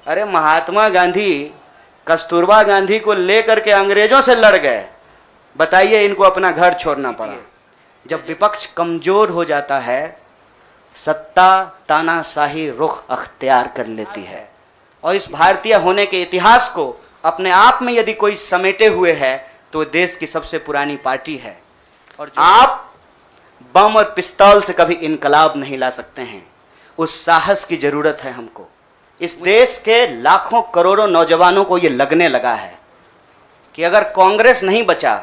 अरे महात्मा गांधी कस्तूरबा गांधी को लेकर के अंग्रेजों से लड़ गए, बताइए इनको अपना घर छोड़ना पड़ा। जब विपक्ष कमजोर हो जाता है, सत्ता तानाशाही रुख अख्तियार कर लेती है। और इस भारतीय होने के इतिहास को अपने आप में यदि कोई समेटे हुए है तो देश की सबसे पुरानी पार्टी है। और आप बम और पिस्तौल से कभी इनकलाब नहीं ला सकते हैं। उस साहस की जरूरत है हमको। इस देश के लाखों करोड़ों नौजवानों को यह लगने लगा है कि अगर कांग्रेस नहीं बचा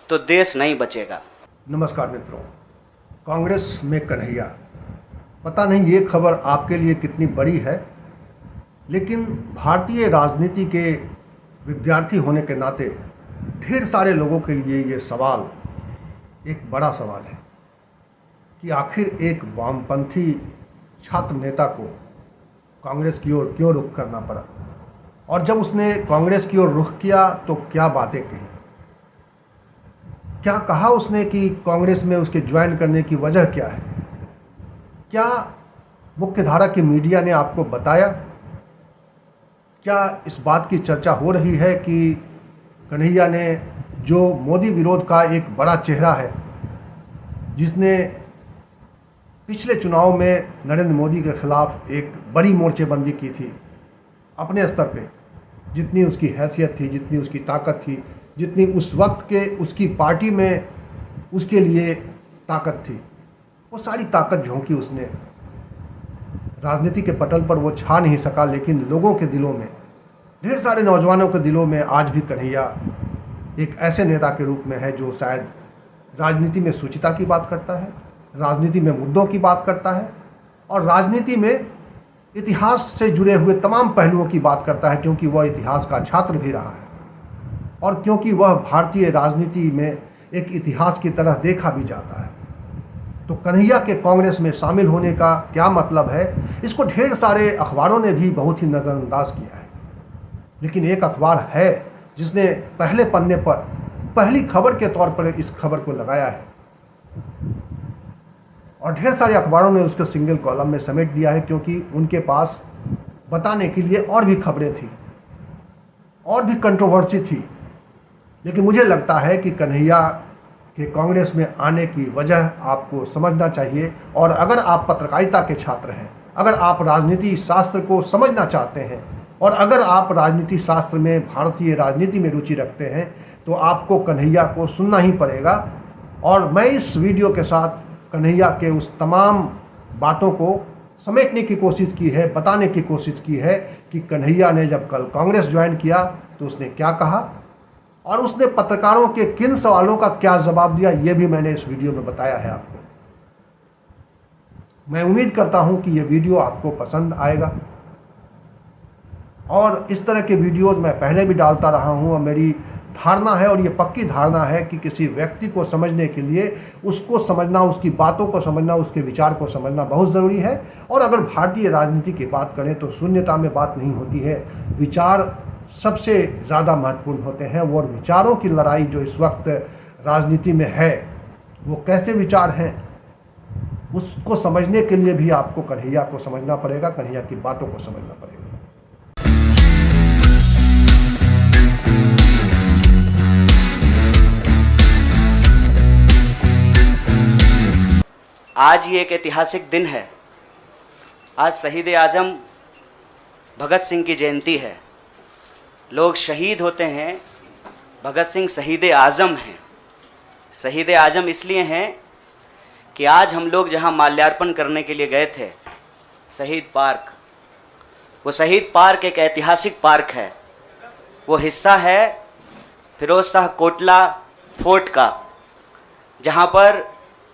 तो देश नहीं बचेगा। नमस्कार मित्रों, कांग्रेस में कन्हैया। पता नहीं ये खबर आपके लिए कितनी बड़ी है, लेकिन भारतीय राजनीति के विद्यार्थी होने के नाते ढेर सारे लोगों के लिए ये सवाल एक बड़ा सवाल है कि आखिर एक वामपंथी छात्र नेता को कांग्रेस की ओर क्यों रुख करना पड़ा, और जब उसने कांग्रेस की ओर रुख किया तो क्या बातें कही, क्या कहा उसने कि कांग्रेस में उसके ज्वाइन करने की वजह क्या है। क्या मुख्यधारा की मीडिया ने आपको बताया? क्या इस बात की चर्चा हो रही है कि कन्हैया ने, जो मोदी विरोध का एक बड़ा चेहरा है, जिसने पिछले चुनाव में नरेंद्र मोदी के खिलाफ एक बड़ी मोर्चेबंदी की थी अपने स्तर पे, जितनी उसकी हैसियत थी, जितनी उसकी ताकत थी, जितनी उस वक्त के उसकी पार्टी में उसके लिए ताकत थी, वो सारी ताकत झोंकी उसने। राजनीति के पटल पर वो छा नहीं सका, लेकिन लोगों के दिलों में, ढेर सारे नौजवानों के दिलों में आज भी कन्हैया एक ऐसे नेता के रूप में है जो शायद राजनीति में शुचिता की बात करता है, राजनीति में मुद्दों की बात करता है, और राजनीति में इतिहास से जुड़े हुए तमाम पहलुओं की बात करता है, क्योंकि वह इतिहास का छात्र भी रहा है और क्योंकि वह भारतीय राजनीति में एक इतिहास की तरह देखा भी जाता है। तो कन्हैया के कांग्रेस में शामिल होने का क्या मतलब है, इसको ढेर सारे अखबारों ने भी बहुत ही नज़रअंदाज किया है। लेकिन एक अखबार है जिसने पहले पन्ने पर पहली खबर के तौर पर इस खबर को लगाया है, और ढेर सारे अखबारों ने उसको सिंगल कॉलम में समेट दिया है, क्योंकि उनके पास बताने के लिए और भी खबरें थी, और भी कंट्रोवर्सी थी। लेकिन मुझे लगता है कि कन्हैया के कांग्रेस में आने की वजह आपको समझना चाहिए। और अगर आप पत्रकारिता के छात्र हैं, अगर आप राजनीति शास्त्र को समझना चाहते हैं, और अगर आप राजनीति शास्त्र में, भारतीय राजनीति में रुचि रखते हैं, तो आपको कन्हैया को सुनना ही पड़ेगा। और मैं इस वीडियो के साथ कन्हैया के उस तमाम बातों को समेटने की कोशिश की है, बताने की कोशिश की है कि कन्हैया ने जब कल कांग्रेस ज्वाइन किया तो उसने क्या कहा, और उसने पत्रकारों के किन सवालों का क्या जवाब दिया, ये भी मैंने इस वीडियो में बताया है आपको। मैं उम्मीद करता हूं कि ये वीडियो आपको पसंद आएगा, और इस तरह के वीडियोस मैं पहले भी डालता रहा हूं, और मेरी धारणा है, और ये पक्की धारणा है कि किसी व्यक्ति को समझने के लिए उसको समझना, उसकी बातों को समझना, उसके विचार को समझना बहुत ज़रूरी है। और अगर भारतीय राजनीति की बात करें तो शून्यता में बात नहीं होती है, विचार सबसे ज़्यादा महत्वपूर्ण होते हैं। वो विचारों की लड़ाई जो इस वक्त राजनीति में है, वो कैसे विचार हैं, उसको समझने के लिए भी आपको कन्हैया को समझना पड़ेगा, कन्हैया की बातों को समझना पड़ेगा। आज ये एक ऐतिहासिक दिन है। आज शहीद आजम भगत सिंह की जयंती है। लोग शहीद होते हैं, भगत सिंह शहीद आजम हैं। शहीद आजम इसलिए हैं कि आज हम लोग जहां माल्यार्पण करने के लिए गए थे, शहीद पार्क, वो शहीद पार्क एक ऐतिहासिक पार्क है। वो हिस्सा है फिरोज शाह कोटला फोर्ट का, जहां पर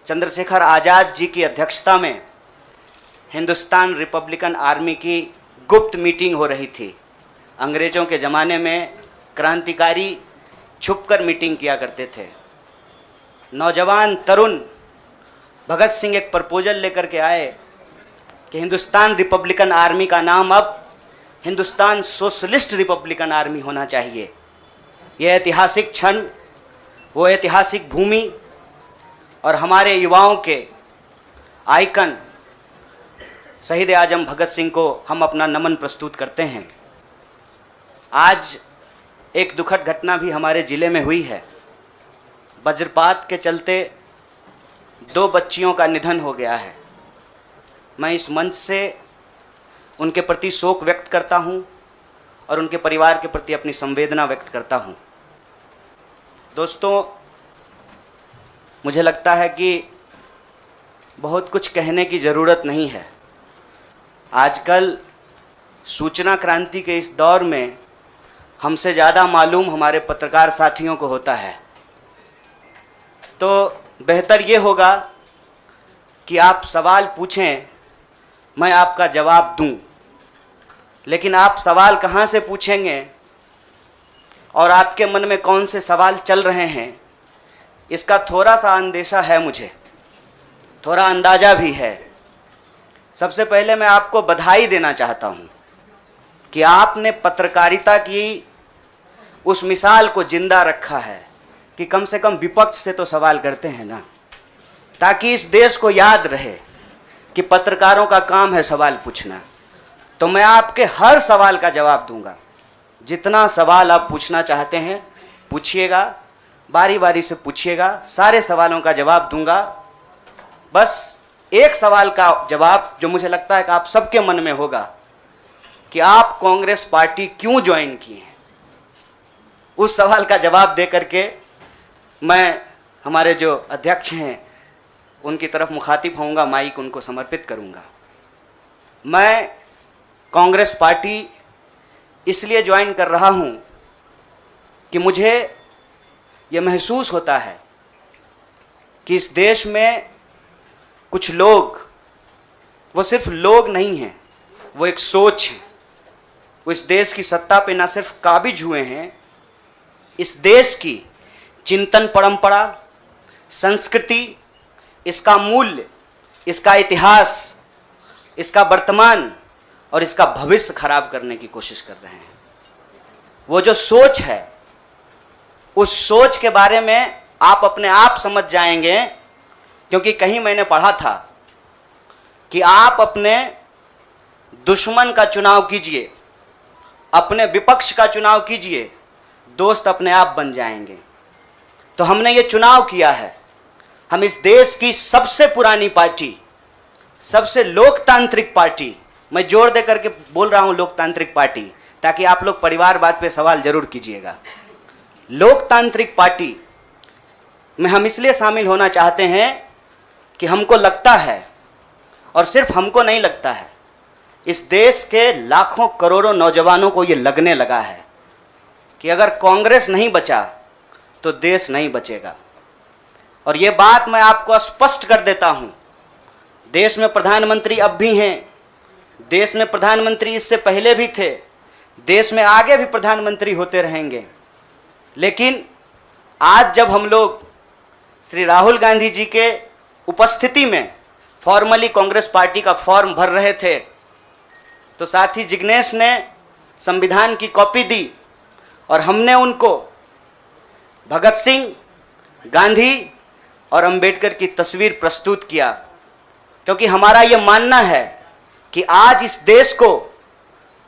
चंद्रशेखर आज़ाद जी की अध्यक्षता में हिंदुस्तान रिपब्लिकन आर्मी की गुप्त मीटिंग हो रही थी। अंग्रेज़ों के ज़माने में क्रांतिकारी छुपकर मीटिंग किया करते थे। नौजवान तरुण भगत सिंह एक प्रपोजल लेकर के आए कि हिंदुस्तान रिपब्लिकन आर्मी का नाम अब हिंदुस्तान सोशलिस्ट रिपब्लिकन आर्मी होना चाहिए। यह ऐतिहासिक क्षण, वो ऐतिहासिक भूमि और हमारे युवाओं के आइकन शहीद आजम भगत सिंह को हम अपना नमन प्रस्तुत करते हैं। आज एक दुखद घटना भी हमारे ज़िले में हुई है। वज्रपात के चलते 2 बच्चियों का निधन हो गया है। मैं इस मंच से उनके प्रति शोक व्यक्त करता हूं और उनके परिवार के प्रति अपनी संवेदना व्यक्त करता हूं। दोस्तों, मुझे लगता है कि बहुत कुछ कहने की ज़रूरत नहीं है। आजकल सूचना क्रांति के इस दौर में हमसे ज़्यादा मालूम हमारे पत्रकार साथियों को होता है। तो बेहतर ये होगा कि आप सवाल पूछें, मैं आपका जवाब दूं। लेकिन आप सवाल कहाँ से पूछेंगे और आपके मन में कौन से सवाल चल रहे हैं, इसका थोड़ा सा अंदेशा है, मुझे थोड़ा अंदाज़ा भी है। सबसे पहले मैं आपको बधाई देना चाहता हूं कि आपने पत्रकारिता की उस मिसाल को जिंदा रखा है कि कम से कम विपक्ष से तो सवाल करते हैं ना, ताकि इस देश को याद रहे कि पत्रकारों का काम है सवाल पूछना। तो मैं आपके हर सवाल का जवाब दूंगा। जितना सवाल आप पूछना चाहते हैं पूछिएगा, बारी बारी से पूछिएगा, सारे सवालों का जवाब दूंगा। बस एक सवाल का जवाब जो मुझे लगता है कि आप सबके मन में होगा कि आप कांग्रेस पार्टी क्यों ज्वाइन किए हैं, उस सवाल का जवाब दे करके मैं हमारे जो अध्यक्ष हैं उनकी तरफ मुखातिब होऊंगा, माइक उनको समर्पित करूंगा। मैं कांग्रेस पार्टी इसलिए ज्वाइन कर रहा हूं कि मुझे ये महसूस होता है कि इस देश में कुछ लोग, वो सिर्फ लोग नहीं हैं, वो एक सोच है। वो इस देश की सत्ता पे ना सिर्फ काबिज हुए हैं, इस देश की चिंतन परंपरा, संस्कृति, इसका मूल्य, इसका इतिहास, इसका वर्तमान और इसका भविष्य खराब करने की कोशिश कर रहे हैं। वो जो सोच है, उस सोच के बारे में आप अपने आप समझ जाएंगे, क्योंकि कहीं मैंने पढ़ा था कि आप अपने दुश्मन का चुनाव कीजिए, अपने विपक्ष का चुनाव कीजिए, दोस्त अपने आप बन जाएंगे। तो हमने ये चुनाव किया है। हम इस देश की सबसे पुरानी पार्टी, सबसे लोकतांत्रिक पार्टी, मैं जोर दे करके बोल रहा हूं लोकतांत्रिक पार्टी, ताकि आप लोग परिवारवाद पे सवाल जरूर कीजिएगा। लोकतांत्रिक पार्टी में हम इसलिए शामिल होना चाहते हैं कि हमको लगता है, और सिर्फ हमको नहीं लगता है, इस देश के लाखों करोड़ों नौजवानों को ये लगने लगा है कि अगर कांग्रेस नहीं बचा तो देश नहीं बचेगा। और ये बात मैं आपको स्पष्ट कर देता हूं, देश में प्रधानमंत्री अब भी हैं, देश में प्रधानमंत्री इससे पहले भी थे, देश में आगे भी प्रधानमंत्री होते रहेंगे। लेकिन आज जब हम लोग श्री राहुल गांधी जी के उपस्थिति में फॉर्मली कांग्रेस पार्टी का फॉर्म भर रहे थे, तो साथी जिग्नेश ने संविधान की कॉपी दी और हमने उनको भगत सिंह, गांधी और अंबेडकर की तस्वीर प्रस्तुत किया, क्योंकि हमारा ये मानना है कि आज इस देश को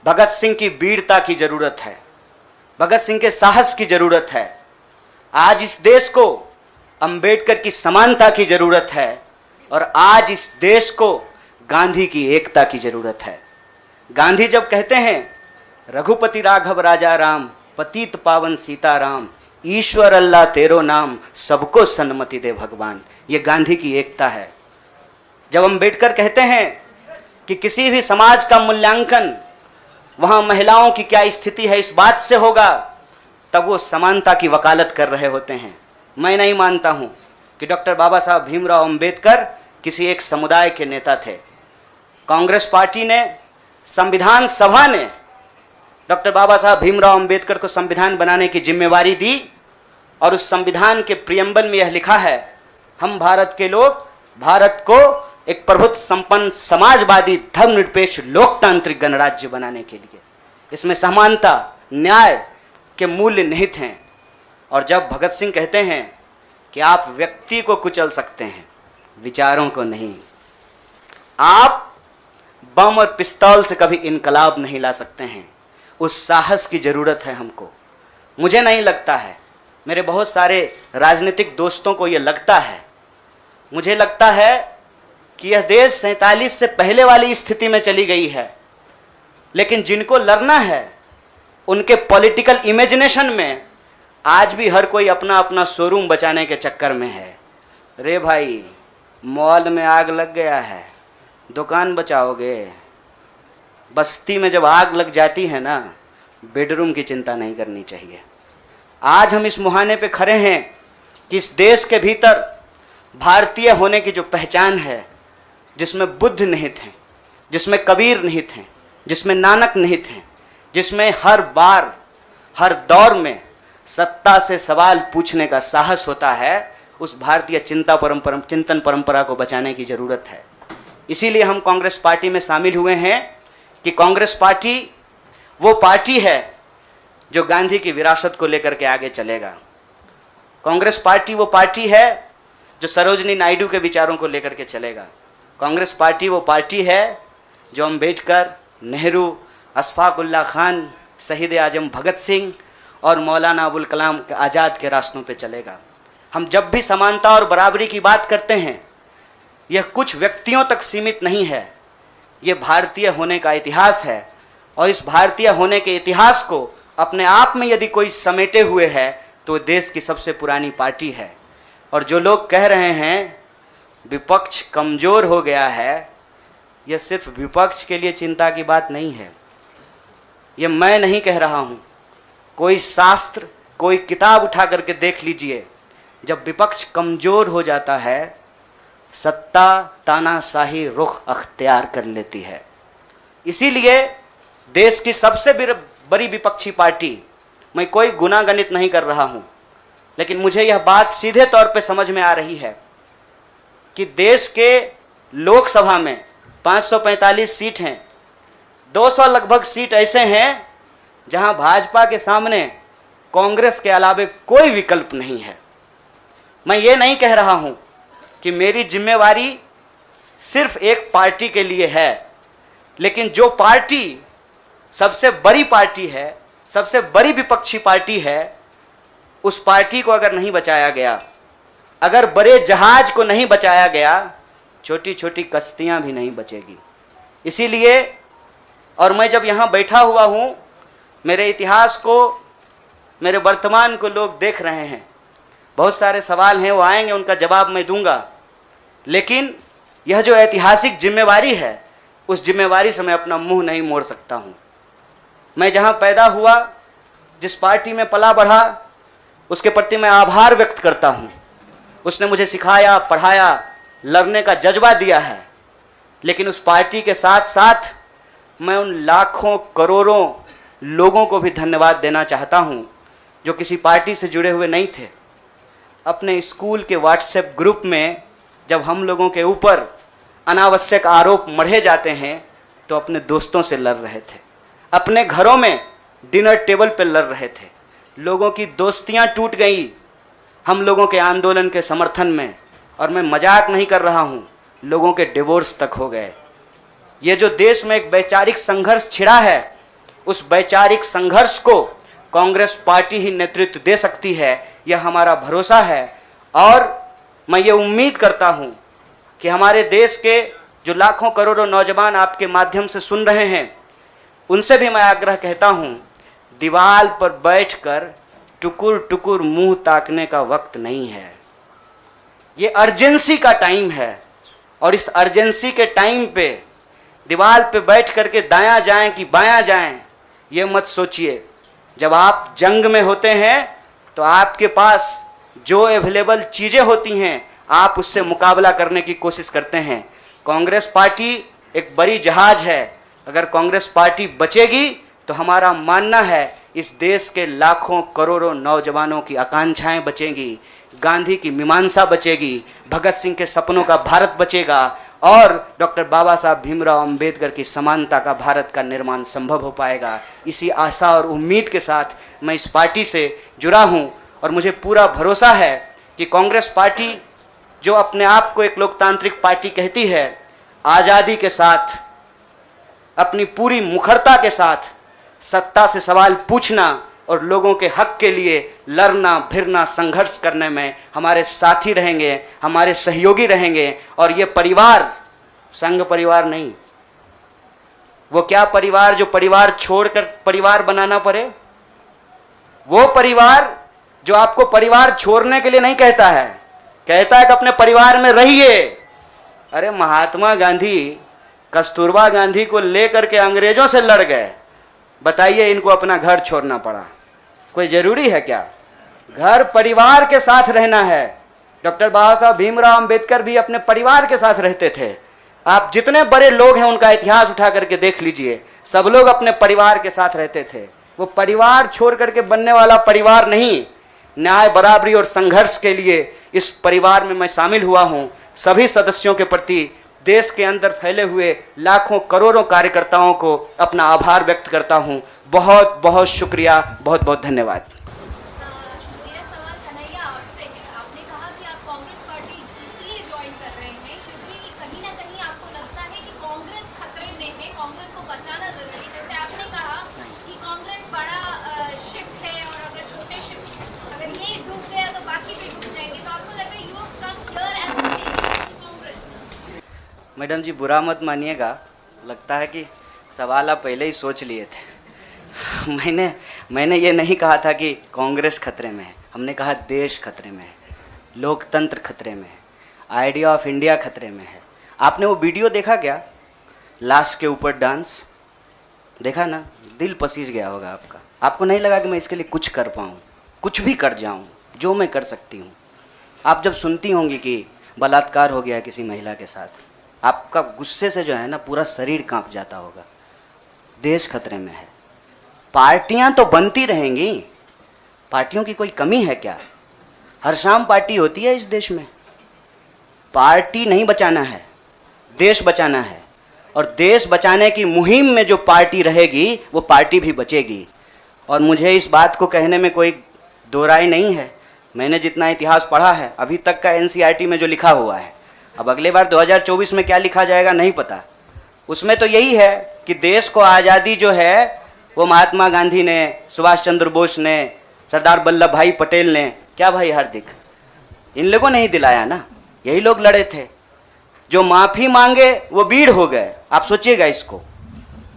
भगत सिंह की वीरता की जरूरत है, भगत सिंह के साहस की जरूरत है। आज इस देश को अंबेडकर की समानता की जरूरत है और आज इस देश को गांधी की एकता की जरूरत है। गांधी जब कहते हैं रघुपति राघव राजा राम, पतित पावन सीताराम, ईश्वर अल्लाह तेरो नाम, सबको सन्मति दे भगवान, ये गांधी की एकता है। जब अंबेडकर कहते हैं कि किसी भी समाज का मूल्यांकन वहां महिलाओं की क्या स्थिति है इस बात से होगा, तब वो समानता की वकालत कर रहे होते हैं। मैं नहीं मानता हूं कि डॉक्टर बाबा साहब भीमराव अंबेडकर किसी एक समुदाय के नेता थे। कांग्रेस पार्टी ने, संविधान सभा ने डॉक्टर बाबा साहब भीमराव अंबेडकर को संविधान बनाने की जिम्मेवारी दी और उस संविधान के प्रियम्बल में यह लिखा है, हम भारत के लोग भारत को एक प्रभुत्व संपन्न समाजवादी धर्मनिरपेक्ष लोकतांत्रिक गणराज्य बनाने के लिए, इसमें समानता, न्याय के मूल्य निहित हैं। और जब भगत सिंह कहते हैं कि आप व्यक्ति को कुचल सकते हैं, विचारों को नहीं, आप बम और पिस्तौल से कभी इनकलाब नहीं ला सकते हैं। उस साहस की ज़रूरत है हमको। मुझे नहीं लगता है, मेरे बहुत सारे राजनीतिक दोस्तों को ये लगता है। मुझे लगता है कि यह देश 47 से पहले वाली स्थिति में चली गई है, लेकिन जिनको लड़ना है उनके पॉलिटिकल इमेजिनेशन में आज भी हर कोई अपना अपना शोरूम बचाने के चक्कर में है। रे भाई, मॉल में आग लग गया है, दुकान बचाओगे? बस्ती में जब आग लग जाती है ना, बेडरूम की चिंता नहीं करनी चाहिए। आज हम इस मुहाने पे खड़े हैं कि इस देश के भीतर भारतीय होने की जो पहचान है, जिसमें बुद्ध निहित हैं, जिसमें कबीर निहित हैं, जिसमें नानक निहित हैं, जिसमें हर बार हर दौर में सत्ता से सवाल पूछने का साहस होता है, उस भारतीय चिंतन परंपरा को बचाने की ज़रूरत है। इसीलिए हम कांग्रेस पार्टी में शामिल हुए हैं कि कांग्रेस पार्टी वो पार्टी है जो गांधी की विरासत को लेकर के आगे चलेगा। कांग्रेस पार्टी वो पार्टी है जो सरोजनी नायडू के विचारों को लेकर के चलेगा। कांग्रेस पार्टी वो पार्टी है जो अम्बेडकर, नेहरू, अशफाक उल्लाह खान, शहीद आजम भगत सिंह और मौलाना अबुल कलाम आज़ाद के रास्तों पे चलेगा। हम जब भी समानता और बराबरी की बात करते हैं, यह कुछ व्यक्तियों तक सीमित नहीं है, यह भारतीय होने का इतिहास है। और इस भारतीय होने के इतिहास को अपने आप में यदि कोई समेटे हुए है तो देश की सबसे पुरानी पार्टी है। और जो लोग कह रहे हैं विपक्ष कमज़ोर हो गया है, यह सिर्फ विपक्ष के लिए चिंता की बात नहीं है। यह मैं नहीं कह रहा हूँ, कोई शास्त्र, कोई किताब उठा करके देख लीजिए। जब विपक्ष कमज़ोर हो जाता है, सत्ता तानाशाही रुख अख्तियार कर लेती है। इसीलिए देश की सबसे बड़ी विपक्षी पार्टी, मैं कोई गुनागणित नहीं कर रहा हूँ, लेकिन मुझे यह बात सीधे तौर पे समझ में आ रही है कि देश के लोकसभा में 545 सीट हैं, 200 लगभग सीट ऐसे हैं जहां भाजपा के सामने कांग्रेस के अलावे कोई विकल्प नहीं है। मैं ये नहीं कह रहा हूं कि मेरी जिम्मेवारी सिर्फ एक पार्टी के लिए है, लेकिन जो पार्टी सबसे बड़ी पार्टी है, सबसे बड़ी विपक्षी पार्टी है, उस पार्टी को अगर नहीं बचाया गया, अगर बड़े जहाज को नहीं बचाया गया, छोटी छोटी कश्तियां भी नहीं बचेगी। इसीलिए, और मैं जब यहाँ बैठा हुआ हूँ, मेरे इतिहास को, मेरे वर्तमान को लोग देख रहे हैं। बहुत सारे सवाल हैं, वो आएंगे, उनका जवाब मैं दूंगा, लेकिन यह जो ऐतिहासिक जिम्मेवारी है, उस जिम्मेवारी से मैं अपना मुंह नहीं मोड़ सकता हूँ। मैं जहाँ पैदा हुआ, जिस पार्टी में पला बढ़ा, उसके प्रति मैं आभार व्यक्त करता हूँ। उसने मुझे सिखाया, पढ़ाया, लड़ने का जज्बा दिया है। लेकिन उस पार्टी के साथ साथ मैं उन लाखों करोड़ों लोगों को भी धन्यवाद देना चाहता हूँ जो किसी पार्टी से जुड़े हुए नहीं थे। अपने स्कूल के व्हाट्सएप ग्रुप में जब हम लोगों के ऊपर अनावश्यक आरोप मढ़े जाते हैं तो अपने दोस्तों से लड़ रहे थे, अपने घरों में डिनर टेबल पर लड़ रहे थे। लोगों की दोस्तियां टूट गई हम लोगों के आंदोलन के समर्थन में, और मैं मजाक नहीं कर रहा हूं, लोगों के डिवोर्स तक हो गए। ये जो देश में एक वैचारिक संघर्ष छिड़ा है, उस वैचारिक संघर्ष को कांग्रेस पार्टी ही नेतृत्व दे सकती है, यह हमारा भरोसा है। और मैं ये उम्मीद करता हूं कि हमारे देश के जो लाखों करोड़ों नौजवान आपके माध्यम से सुन रहे हैं, उनसे भी मैं आग्रह कहता हूं, दीवार पर बैठकर टुकुर टुकुर मुंह ताकने का वक्त नहीं है। ये अर्जेंसी का टाइम है, और इस अर्जेंसी के टाइम पे दीवार पे बैठ करके दायां जाएं कि बायां जाएं, ये मत सोचिए। जब आप जंग में होते हैं तो आपके पास जो अवेलेबल चीज़ें होती हैं, आप उससे मुकाबला करने की कोशिश करते हैं। कांग्रेस पार्टी एक बड़ी जहाज है, अगर कांग्रेस पार्टी बचेगी तो हमारा मानना है इस देश के लाखों करोड़ों नौजवानों की आकांक्षाएं बचेंगी, गांधी की मीमांसा बचेगी, भगत सिंह के सपनों का भारत बचेगा, और डॉक्टर बाबा साहब भीमराव अंबेडकर की समानता का भारत का निर्माण संभव हो पाएगा। इसी आशा और उम्मीद के साथ मैं इस पार्टी से जुड़ा हूं, और मुझे पूरा भरोसा है कि कांग्रेस पार्टी जो अपने आप को एक लोकतांत्रिक पार्टी कहती है, आज़ादी के साथ अपनी पूरी मुखरता के साथ सत्ता से सवाल पूछना और लोगों के हक के लिए लड़ना भिड़ना संघर्ष करने में हमारे साथी रहेंगे, हमारे सहयोगी रहेंगे। और ये परिवार संघ परिवार नहीं, वो क्या परिवार जो परिवार छोड़कर परिवार बनाना पड़े, वो परिवार जो आपको परिवार छोड़ने के लिए नहीं कहता है, कहता है कि अपने परिवार में रहिए। अरे महात्मा गांधी कस्तूरबा गांधी को लेकर के अंग्रेजों से लड़ गए, बताइए इनको अपना घर छोड़ना पड़ा। कोई जरूरी है क्या? घर परिवार के साथ रहना है। डॉक्टर बाबा साहब भीमराव अंबेडकर भी अपने परिवार के साथ रहते थे। आप जितने बड़े लोग हैं उनका इतिहास उठा करके देख लीजिए, सब लोग अपने परिवार के साथ रहते थे। वो परिवार छोड़ करके बनने वाला परिवार नहीं। न्याय बराबरी और संघर्ष के लिए इस परिवार में मैं शामिल हुआ हूं। सभी सदस्यों के प्रति देश के अंदर फैले हुए लाखों करोड़ों कार्यकर्ताओं को अपना आभार व्यक्त करता हूं। बहुत बहुत शुक्रिया, बहुत बहुत धन्यवाद। मेरा सवाल कन्हैया आपसे है। आपने कहा कि आप कांग्रेस पार्टी इसलिए ज्वाइन कर रहे हैं क्योंकि कहीं ना कहीं आपको लगता है कि कांग्रेस खतरे में है, कांग्रेस को बचाना जरूरी है। जैसे आपने कहा कि कांग्रेस बड़ा शिप है और अगर छोटे शिप अगर ये डूब गया तो बाकी भी डूब जाएंगे। तो आपको लग रहा है you have come here as a saviour to Congress? Madam ji बुरा मत मानिएगा, लगता है कि सवाल आप पहले ही सोच लिए थे। मैंने ये नहीं कहा था कि कांग्रेस खतरे में है, हमने कहा देश खतरे में है, लोकतंत्र खतरे में है, आइडिया ऑफ इंडिया खतरे में है। आपने वो वीडियो देखा क्या, लाश के ऊपर डांस देखा ना? दिल पसीज गया होगा आपका। आपको नहीं लगा कि मैं इसके लिए कुछ कर पाऊँ, कुछ भी कर जाऊँ जो मैं कर सकती हूँ। आप जब सुनती होंगी कि बलात्कार हो गया किसी महिला के साथ, आपका गुस्से से जो है ना पूरा शरीर कांप जाता होगा। देश खतरे में है। पार्टियां तो बनती रहेंगी, पार्टियों की कोई कमी है क्या? हर शाम पार्टी होती है इस देश में। पार्टी नहीं बचाना है, देश बचाना है। और देश बचाने की मुहिम में जो पार्टी रहेगी वो पार्टी भी बचेगी। और मुझे इस बात को कहने में कोई दो राय नहीं है। मैंने जितना इतिहास पढ़ा है अभी तक का एनसीईआरटी में जो लिखा हुआ है, अब अगले बार 2024 में क्या लिखा जाएगा नहीं पता। उसमें तो यही है कि देश को आज़ादी जो है वो महात्मा गांधी ने, सुभाष चंद्र बोस ने, सरदार वल्लभ भाई पटेल ने, क्या भाई हार्दिक, इन लोगों ने ही दिलाया ना। यही लोग लड़े थे। जो माफ़ी मांगे वो वीर हो गए। आप सोचिएगा इसको।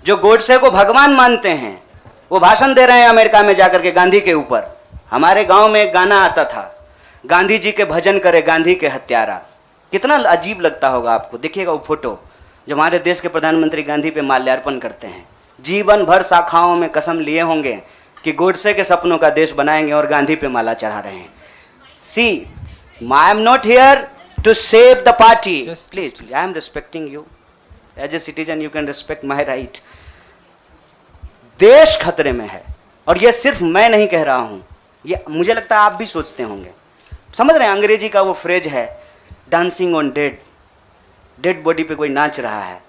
जो गोडसे को भगवान मानते हैं वो भाषण दे रहे हैं अमेरिका में जाकर के गांधी के ऊपर। हमारे गांव में एक गाना आता था, गांधी जी के भजन करे गांधी के हत्यारा। कितना अजीब लगता होगा आपको। देखिएगा वो फोटो जब हमारे देश के प्रधानमंत्री गांधी पे माल्यार्पण करते हैं। जीवन भर शाखाओं में कसम लिए होंगे कि गोडसे के सपनों का देश बनाएंगे और गांधी पे माला चढ़ा रहे हैं। See, I am not here to save the party, please, I am respecting you as a citizen, you can respect my right. देश खतरे में है और ये सिर्फ मैं नहीं कह रहा हूं, ये मुझे लगता है आप भी सोचते होंगे। समझ रहे हैं, अंग्रेजी का वो फ्रेज है dancing on dead, dead body पे कोई नाच रहा है।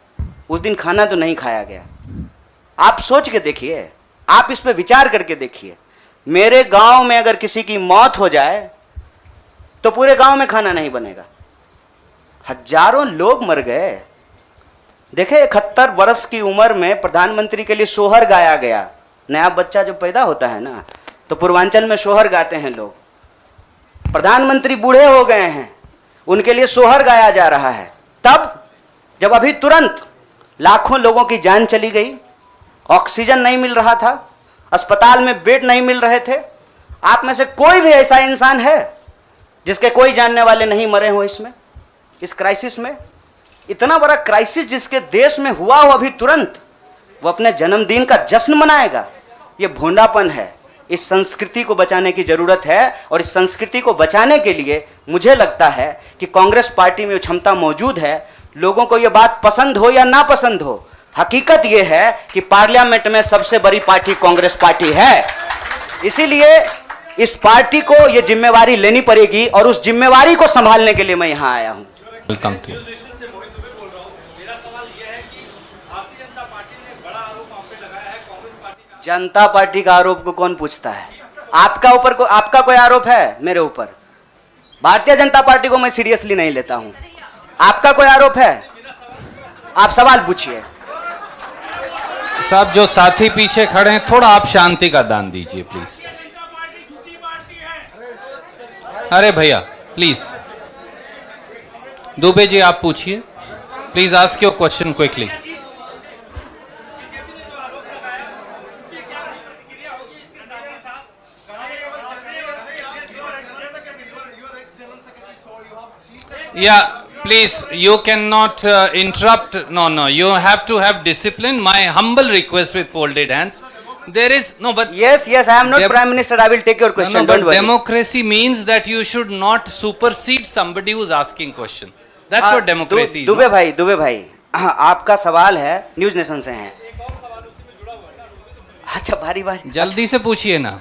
उस दिन खाना तो नहीं खाया गया। आप सोच के देखिए, आप इस पे विचार करके देखिए। मेरे गांव में अगर किसी की मौत हो जाए तो पूरे गांव में खाना नहीं बनेगा। हजारों लोग मर गए। देखे 71 वर्ष की उम्र में प्रधानमंत्री के लिए सोहर गाया गया। नया बच्चा जब पैदा होता है ना तो पूर्वांचल में सोहर गाते हैं लोग। प्रधानमंत्री बूढ़े हो गए हैं, उनके लिए सोहर गाया जा रहा है। तब जब अभी तुरंत लाखों लोगों की जान चली गई, ऑक्सीजन नहीं मिल रहा था, अस्पताल में बेड नहीं मिल रहे थे। आप में से कोई भी ऐसा इंसान है जिसके कोई जानने वाले नहीं मरे हो इसमें, इस क्राइसिस में? इतना बड़ा क्राइसिस जिसके देश में हुआ हो अभी तुरंत, वो अपने जन्मदिन का जश्न मनाएगा? ये भोंडापन है। इस संस्कृति को बचाने की जरूरत है और इस संस्कृति को बचाने के लिए मुझे लगता है कि कांग्रेस पार्टी में क्षमता मौजूद है। लोगों को यह बात पसंद हो या ना पसंद हो, हकीकत यह है कि पार्लियामेंट में सबसे बड़ी पार्टी कांग्रेस पार्टी है। इसीलिए इस पार्टी को यह जिम्मेवारी लेनी पड़ेगी और उस जिम्मेवारी को संभालने के लिए मैं यहां आया हूं। Welcome to. जनता पार्टी का आरोप को कौन पूछता है? आपका कोई आरोप है मेरे ऊपर? भारतीय जनता पार्टी को मैं सीरियसली नहीं लेता हूं। आपका कोई आरोप है? आप सवाल पूछिए। साहब जो साथी पीछे खड़े हैं, थोड़ा आप शांति का दान दीजिए प्लीज। अरे भैया प्लीज, दुबे जी आप पूछिए, please ask your question quickly. Yeah, please, you cannot interrupt. No, you have to have discipline. My humble request with folded hands. There is no, but Yes, I am not Prime Minister. I will take your question. no, Don't but worry. democracy means that you should not supersede somebody who's asking question. That's what democracy is. Dubey भाई, हाँ, आपका सवाल है news nation से है। अच्छा, बारी जल्दी से पूछिए ना।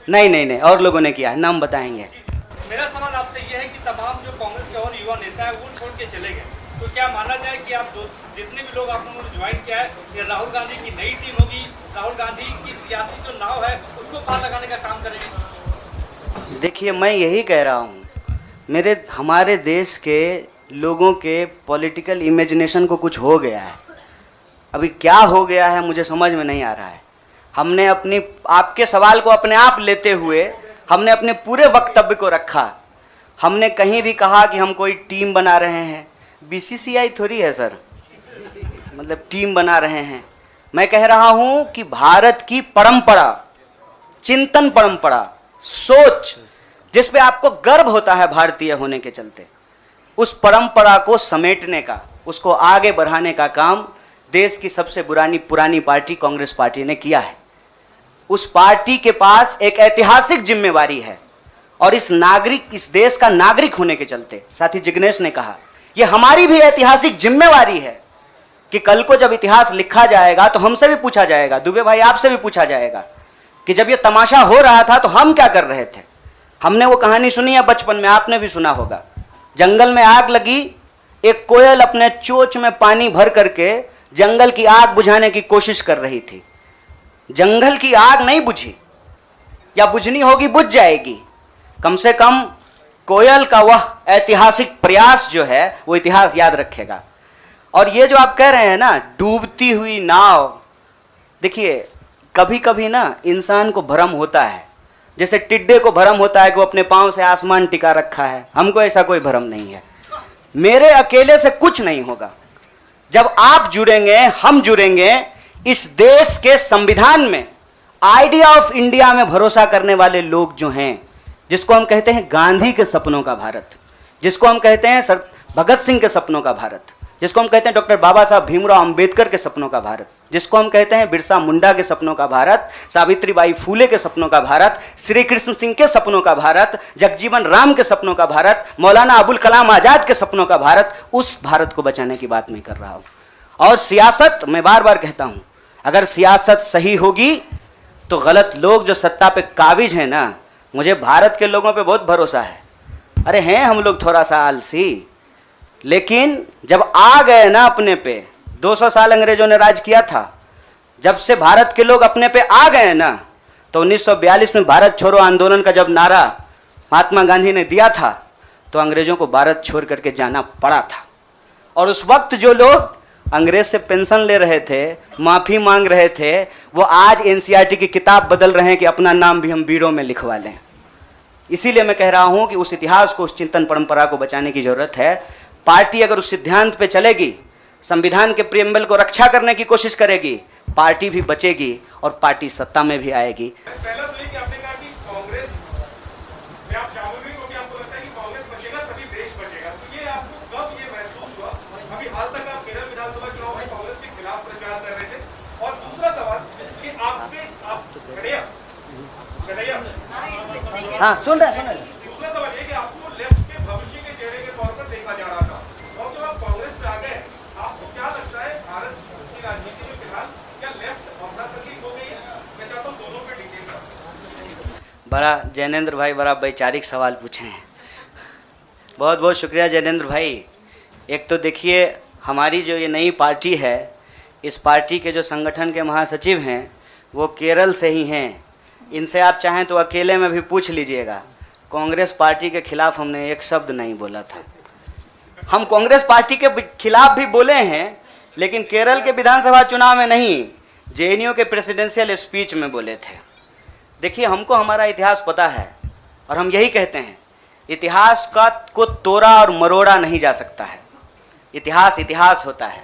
नहीं, और लोगों ने किया है, नाम बताएंगे। मेरा सवाल आपसे यह है कि तमाम जो कांग्रेस के और युवा नेता है वो छोड़ के चले गए, तो क्या माना जाए कि आप जितने भी लोग आप लोगों ने ज्वाइन किया है, ये राहुल गांधी की नई टीम होगी, राहुल गांधी की सियासी जो नाव है उसको पार लगाने का काम करेगी? देखिए, मैं यही कह रहा हूँ, हमारे देश के लोगों के पॉलिटिकल इमेजिनेशन को कुछ हो गया है। अभी क्या हो गया है मुझे समझ में नहीं आ रहा है। हमने आपके सवाल को अपने आप लेते हुए हमने अपने पूरे वक्तव्य को रखा। हमने कहीं भी कहा कि हम कोई टीम बना रहे हैं, बीसीसीआई थोड़ी है सर, मतलब टीम बना रहे हैं। मैं कह रहा हूं कि भारत की परंपरा, चिंतन परंपरा, सोच, जिस पे आपको गर्व होता है भारतीय होने के चलते, उस परंपरा को समेटने का, उसको आगे बढ़ाने का काम देश की सबसे पुरानी पार्टी कांग्रेस पार्टी ने किया है। उस पार्टी के पास एक ऐतिहासिक जिम्मेवारी है और इस देश का नागरिक होने के चलते, साथी जिग्नेश ने कहा, यह हमारी भी ऐतिहासिक जिम्मेवारी है कि कल को जब इतिहास लिखा जाएगा तो हमसे भी पूछा जाएगा, दुबे भाई आपसे भी पूछा जाएगा कि जब यह तमाशा हो रहा था तो हम क्या कर रहे थे। हमने वो कहानी सुनी है बचपन में, आपने भी सुना होगा। जंगल में आग लगी, एक कोयल अपने चोंच में पानी भर करके जंगल की आग बुझाने की कोशिश कर रही थी। जंगल की आग नहीं बुझी, या बुझनी होगी बुझ जाएगी। कम से कम कोयल का वह ऐतिहासिक प्रयास जो है वो इतिहास याद रखेगा। और ये जो आप कह रहे हैं ना, डूबती हुई नाव, देखिए कभी कभी ना इंसान को भ्रम होता है, जैसे टिड्डे को भ्रम होता है कि वो अपने पांव से आसमान टिका रखा है। हमको ऐसा कोई भ्रम नहीं है। मेरे अकेले से कुछ नहीं होगा। जब आप जुड़ेंगे, हम जुड़ेंगे, इस देश के संविधान में, आइडिया ऑफ इंडिया में भरोसा करने वाले लोग जो हैं, जिसको हम कहते हैं गांधी के सपनों का भारत, जिसको हम कहते हैं सर भगत सिंह के सपनों का भारत, जिसको हम कहते हैं डॉक्टर बाबा साहब भीमराव अंबेडकर के सपनों का भारत, जिसको हम कहते हैं बिरसा मुंडा के सपनों का भारत, सावित्रीबाई फूले के सपनों का भारत, श्री कृष्ण सिंह के सपनों का भारत, जगजीवन राम के सपनों का भारत, मौलाना अबुल कलाम आजाद के सपनों का भारत, उस भारत को बचाने की बात मैं कर रहा हूं। और सियासत, मैं बार बार कहता हूं, अगर सियासत सही होगी तो गलत लोग जो सत्ता पे काबिज हैं ना, मुझे भारत के लोगों पे बहुत भरोसा है। अरे हैं हम लोग थोड़ा सा आलसी, लेकिन जब आ गए ना अपने पे, 200 साल अंग्रेजों ने राज किया था, जब से भारत के लोग अपने पे आ गए ना, तो 1942 में भारत छोड़ो आंदोलन का जब नारा महात्मा गांधी ने दिया था, तो अंग्रेजों को भारत छोड़ करके जाना पड़ा था। और उस वक्त जो लोग अंग्रेज से पेंशन ले रहे थे, माफी मांग रहे थे, वो आज एनसीईआरटी की किताब बदल रहे हैं कि अपना नाम भी हम बीड़ों में लिखवा लें। इसीलिए मैं कह रहा हूं कि उस इतिहास को, उस चिंतन परंपरा को बचाने की जरूरत है। पार्टी अगर उस सिद्धांत पे चलेगी, संविधान के प्रियम्बल को रक्षा करने की कोशिश करेगी, पार्टी भी बचेगी और पार्टी सत्ता में भी आएगी। पहला तो ये कि आपने कहा कि कांग्रेस में आप शामिल हुए क्योंकि आपको लगता है कि कांग्रेस बचेगा तभी देश बचेगा, तो ये आपको कब ये महसूस हुआ? अभी हाल तक आप केरल विधानसभा चुनाव में कांग्रेस के खिलाफ प्रचार कर रहे थे। और दूसरा सवाल कि हाँ सुन रहे दूसरा सवाल ये कि आपको लेफ्ट के भविष्य के चेहरे के तौर पर देखा जा रहा था, और जब आप कांग्रेस में आ गए, आपको क्या लगता है भारत की राजनीति में फिलहाल क्या लेफ्ट अप्रासंगिक हो गई है? मैं चाहता हूँ दोनों पे डिटेल। बड़ा जैनेंद्र भाई, बड़ा वैचारिक सवाल पूछे हैं। बहुत बहुत शुक्रिया जैनेंद्र भाई। एक तो देखिए, हमारी जो ये नई पार्टी है, इस पार्टी के जो संगठन के महासचिव हैं वो केरल से ही हैं। इनसे आप चाहें तो अकेले में भी पूछ लीजिएगा। कांग्रेस पार्टी के खिलाफ हमने एक शब्द नहीं बोला था। हम कांग्रेस पार्टी के खिलाफ भी बोले हैं, लेकिन केरल के विधानसभा चुनाव में नहीं, जेएनयू के प्रेसिडेंशियल स्पीच में बोले थे। देखिए, हमको हमारा इतिहास पता है और हम यही कहते हैं, इतिहास को तोड़ा और मरोड़ा नहीं जा सकता है। इतिहास इतिहास होता है।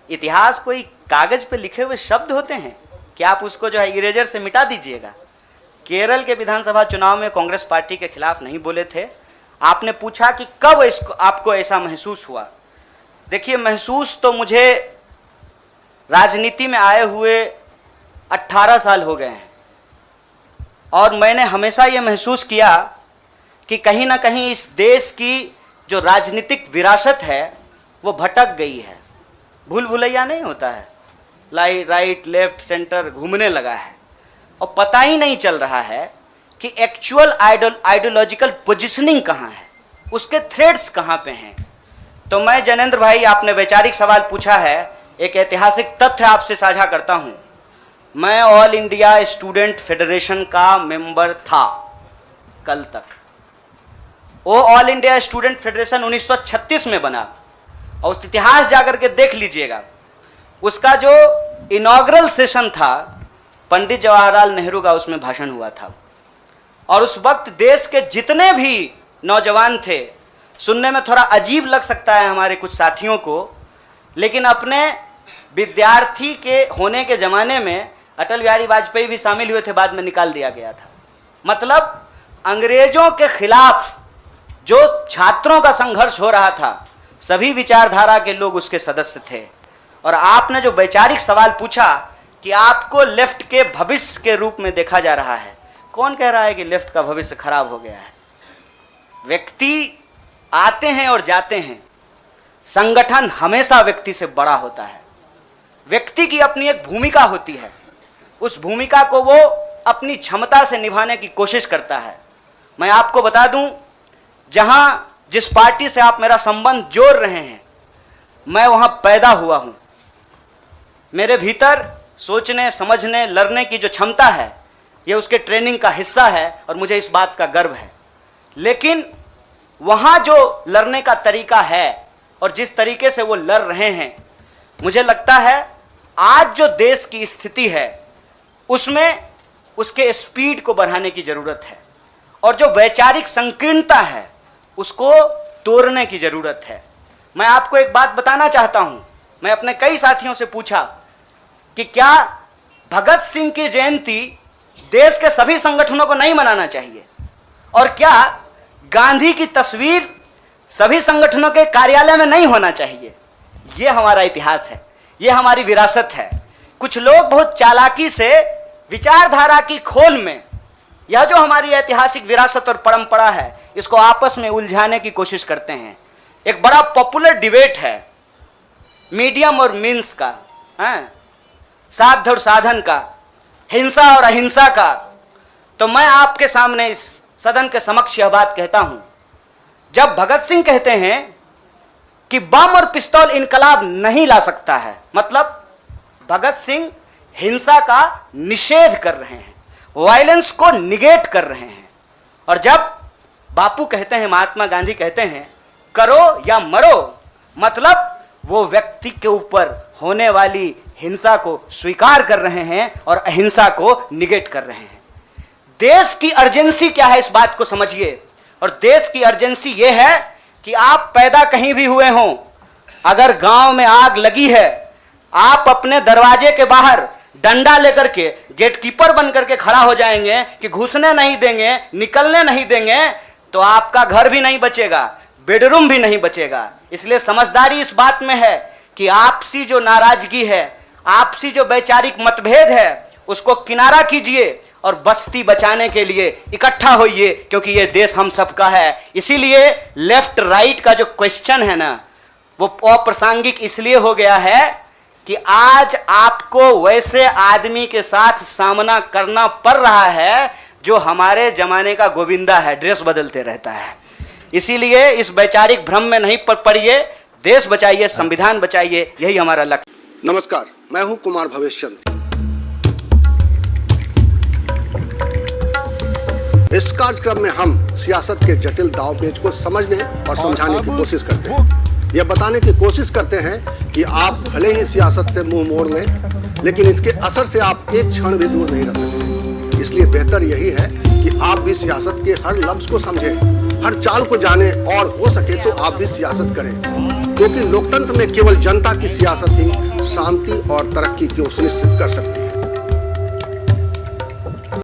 इतिहास कोई कागज पे लिखे हुए शब्द होते हैं कि आप उसको जो है इरेजर से मिटा दीजिएगा। केरल के विधानसभा चुनाव में कांग्रेस पार्टी के खिलाफ नहीं बोले थे। आपने पूछा कि कब इसको आपको ऐसा महसूस हुआ। देखिए, महसूस तो मुझे राजनीति में आए हुए 18 साल हो गए हैं और मैंने हमेशा ये महसूस किया कि कहीं ना कहीं इस देश की जो राजनीतिक विरासत है वो भटक गई है। भूल भुलैया नहीं होता है, राइट लेफ्ट सेंटर घूमने लगा है और पता ही नहीं चल रहा है कि एक्चुअल आइडियोलॉजिकल पोजिशनिंग कहाँ है, उसके थ्रेड्स कहाँ पे हैं। तो मैं जैनेंद्र भाई, आपने वैचारिक सवाल पूछा है, एक ऐतिहासिक तथ्य आपसे साझा करता हूँ। मैं ऑल इंडिया स्टूडेंट फेडरेशन का मेंबर था कल तक। वो ऑल इंडिया स्टूडेंट फेडरेशन 1936 में बना और उस इतिहास जाकर के देख लीजिएगा। उसका जो इनॉग्रल सेशन था, पंडित जवाहरलाल नेहरू का उसमें भाषण हुआ था और उस वक्त देश के जितने भी नौजवान थे, सुनने में थोड़ा अजीब लग सकता है हमारे कुछ साथियों को, लेकिन अपने विद्यार्थी के होने के ज़माने में अटल बिहारी वाजपेयी भी शामिल हुए थे, बाद में निकाल दिया गया था। मतलब अंग्रेजों के खिलाफ जो छात्रों का संघर्ष हो रहा था, सभी विचारधारा के लोग उसके सदस्य थे। और आपने जो वैचारिक सवाल पूछा कि आपको लेफ्ट के भविष्य के रूप में देखा जा रहा है, कौन कह रहा है कि लेफ्ट का भविष्य खराब हो गया है? व्यक्ति आते हैं और जाते हैं, संगठन हमेशा व्यक्ति से बड़ा होता है। व्यक्ति की अपनी एक भूमिका होती है, उस भूमिका को वो अपनी क्षमता से निभाने की कोशिश करता है। मैं आपको बता दूं, जहां जिस पार्टी से आप मेरा संबंध जोड़ रहे हैं, मैं वहां पैदा हुआ हूं। मेरे भीतर सोचने, समझने, लड़ने की जो क्षमता है, ये उसके ट्रेनिंग का हिस्सा है और मुझे इस बात का गर्व है। लेकिन वहां जो लड़ने का तरीका है और जिस तरीके से वो लड़ रहे हैं, मुझे लगता है आज जो देश की स्थिति है उसमें उसके स्पीड को बढ़ाने की जरूरत है और जो वैचारिक संकीर्णता है उसको तोड़ने की जरूरत है। मैं आपको एक बात बताना चाहता हूं। मैं अपने कई साथियों से पूछा कि क्या भगत सिंह की जयंती देश के सभी संगठनों को नहीं मनाना चाहिए और क्या गांधी की तस्वीर सभी संगठनों के कार्यालय में नहीं होना चाहिए? ये हमारा इतिहास है, ये हमारी विरासत है। कुछ लोग बहुत चालाकी से विचारधारा की खोल में यह जो हमारी ऐतिहासिक विरासत और परंपरा है, इसको आपस में उलझाने की कोशिश करते हैं। एक बड़ा पॉपुलर डिबेट है मीडियम और मीन्स का, साध्य और साधन का, हिंसा और अहिंसा का। तो मैं आपके सामने इस सदन के समक्ष यह बात कहता हूं, जब भगत सिंह कहते हैं कि बम और पिस्तौल इनकलाब नहीं ला सकता है, मतलब भगत सिंह हिंसा का निषेध कर रहे हैं, वायलेंस को निगेट कर रहे हैं। और जब बापू कहते हैं, महात्मा गांधी कहते हैं, करो या मरो, मतलब वो व्यक्ति के ऊपर होने वाली हिंसा को स्वीकार कर रहे हैं और अहिंसा को निगेट कर रहे हैं। देश की अर्जेंसी क्या है, इस बात को समझिए। और देश की अर्जेंसी ये है कि आप पैदा कहीं भी हुए हों, अगर गांव में आग लगी है, आप अपने दरवाजे के बाहर डंडा लेकर के गेटकीपर बन करके खड़ा हो जाएंगे कि घुसने नहीं देंगे, निकलने नहीं देंगे, तो आपका घर भी नहीं बचेगा, बेडरूम भी नहीं बचेगा। इसलिए समझदारी इस बात में है कि आपसी जो नाराजगी है, आपसी जो वैचारिक मतभेद है, उसको किनारा कीजिए और बस्ती बचाने के लिए इकट्ठा होइए, क्योंकि ये देश हम सबका है। इसीलिए लेफ्ट राइट का जो क्वेश्चन है ना, वो अप्रासंगिक इसलिए हो गया है कि आज आपको वैसे आदमी के साथ सामना करना पड़ रहा है जो हमारे जमाने का गोविंदा है, ड्रेस बदलते रहता है। इसीलिए इस वैचारिक भ्रम में नहीं पड़िए, देश बचाइए, संविधान बचाइए, यही हमारा लक्ष्य। नमस्कार, मैं हूं कुमार भवेश चंद्र। इस कार्यक्रम में हम सियासत के जटिल दांवपेच को समझने और समझाने की कोशिश करते हैं। यह बताने की कोशिश करते हैं कि आप भले ही सियासत से मुंह मोड़ लें, लेकिन इसके असर से आप एक क्षण भी दूर नहीं रह सकते। इसलिए बेहतर यही है कि आप भी सियासत के हर लफ्ज को समझें, हर चाल को जाने और हो सके तो आप भी सियासत करें, क्योंकि लोकतंत्र में केवल जनता की सियासत ही शांति और तरक्की को सुनिश्चित कर सकती है।